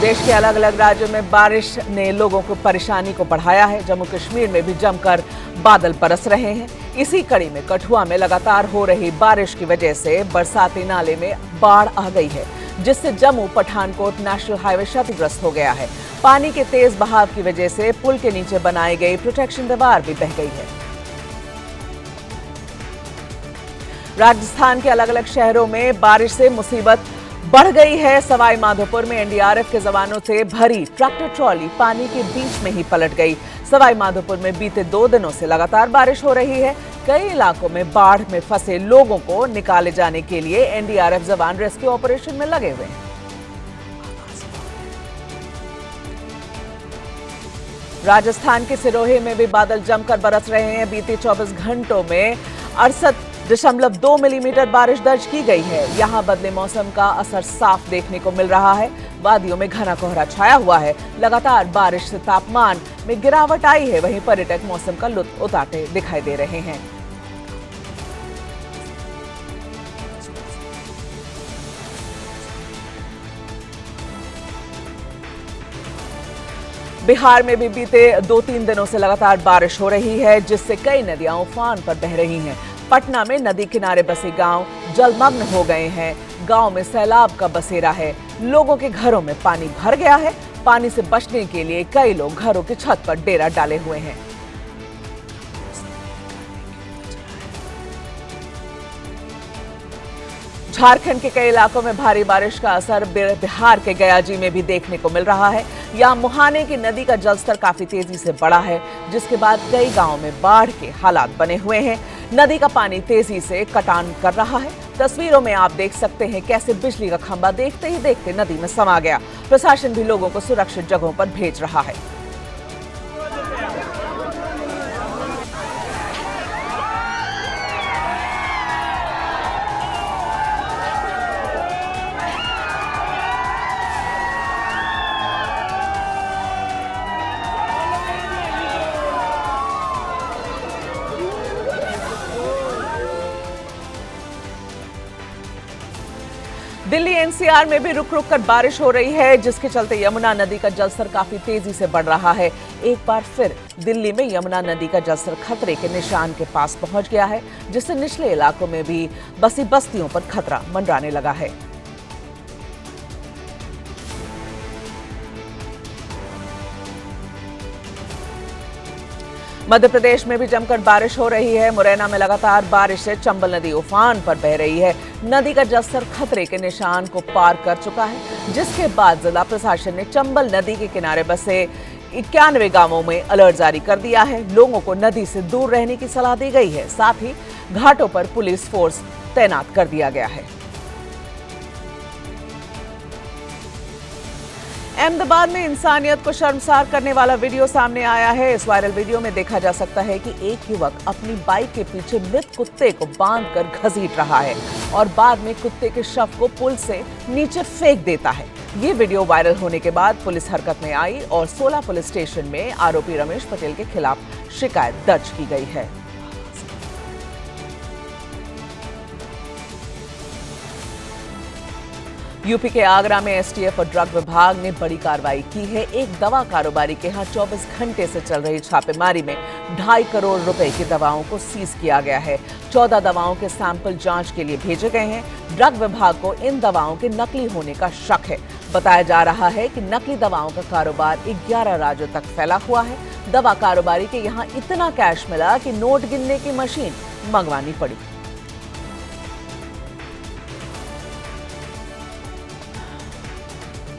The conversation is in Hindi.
देश के अलग अलग राज्यों में बारिश ने लोगों को परेशानी को बढ़ाया है। जम्मू कश्मीर में भी जमकर बादल बरस रहे हैं। इसी कड़ी में कठुआ में लगातार हो रही बारिश की वजह से बरसाती नाले में बाढ़ आ गई है, जिससे जम्मू पठानकोट नेशनल हाईवे क्षतिग्रस्त हो गया है। पानी के तेज बहाव की वजह से पुल के नीचे बनाई गई प्रोटेक्शन दीवार भी बह गई है। राजस्थान के अलग अलग शहरों में बारिश से मुसीबत बढ़ गई है। सवाई माधोपुर में एनडीआरएफ के जवानों से भरी ट्रैक्टर ट्रॉली पानी के बीच में ही पलट गई। सवाई माधोपुर में बीते 2 दिनों से लगातार बारिश हो रही है। कई इलाकों में बाढ़ में फंसे लोगों को निकाले जाने के लिए एनडीआरएफ जवान रेस्क्यू ऑपरेशन में लगे हुए हैं। राजस्थान के सिरोही में भी बादल जमकर बरस रहे हैं। बीते 24 घंटों में 68.2 मिलीमीटर बारिश दर्ज की गई है। यहां बदले मौसम का असर साफ देखने को मिल रहा है। वादियों में घना कोहरा छाया हुआ है। लगातार बारिश से तापमान में गिरावट आई है। वहीं पर्यटक मौसम का लुत्फ उठाते दिखाई दे रहे हैं। बिहार में भी बीते 2-3 दिनों से लगातार बारिश हो रही है, जिससे कई नदियां उफान पर बह रही हैं। पटना में नदी किनारे बसे गांव जलमग्न हो गए हैं। गांव में सैलाब का बसेरा है। लोगों के घरों में पानी भर गया है। पानी से बचने के लिए कई लोग घरों की छत पर डेरा डाले हुए हैं। झारखंड के कई इलाकों में भारी बारिश का असर बिहार के गयाजी में भी देखने को मिल रहा है। यहां मुहाने की नदी का जलस्तर काफी तेजी से बढ़ा है, जिसके बाद कई गांवों में बाढ़ के हालात बने हुए हैं। नदी का पानी तेजी से कटान कर रहा है। तस्वीरों में आप देख सकते हैं कैसे बिजली का खंभा देखते ही देखते नदी में समा गया। प्रशासन भी लोगों को सुरक्षित जगहों पर भेज रहा है। दिल्ली एनसीआर में भी रुक रुक कर बारिश हो रही है, जिसके चलते यमुना नदी का जलस्तर काफी तेजी से बढ़ रहा है। एक बार फिर दिल्ली में यमुना नदी का जलस्तर खतरे के निशान के पास पहुंच गया है, जिससे निचले इलाकों में भी बसी बस्तियों पर खतरा मंडराने लगा है। मध्य प्रदेश में भी जमकर बारिश हो रही है। मुरैना में लगातार बारिश से चंबल नदी उफान पर बह रही है। नदी का जलस्तर खतरे के निशान को पार कर चुका है, जिसके बाद जिला प्रशासन ने चंबल नदी के किनारे बसे 91 गांवों में अलर्ट जारी कर दिया है। लोगों को नदी से दूर रहने की सलाह दी गई है। साथ ही घाटों पर पुलिस फोर्स तैनात कर दिया गया है। अहमदाबाद में इंसानियत को शर्मसार करने वाला वीडियो सामने आया है। इस वायरल वीडियो में देखा जा सकता है कि एक युवक अपनी बाइक के पीछे मृत कुत्ते को बांधकर घसीट रहा है और बाद में कुत्ते के शव को पुल से नीचे फेंक देता है। ये वीडियो वायरल होने के बाद पुलिस हरकत में आई और 16 पुलिस स्टेशन में आरोपी रमेश पटेल के खिलाफ शिकायत दर्ज की गई है। यूपी के आगरा में एसटीएफ और ड्रग विभाग ने बड़ी कार्रवाई की है। एक दवा कारोबारी के यहां 24 घंटे से चल रही छापेमारी में 2.5 करोड़ रुपए की दवाओं को सीज किया गया है। 14 दवाओं के सैंपल जांच के लिए भेजे गए हैं। ड्रग विभाग को इन दवाओं के नकली होने का शक है। बताया जा रहा है कि नकली दवाओं का कारोबार 11 राज्यों तक फैला हुआ है। दवा कारोबारी के यहाँ इतना कैश मिला कि नोट गिनने की मशीन मंगवानी पड़ी।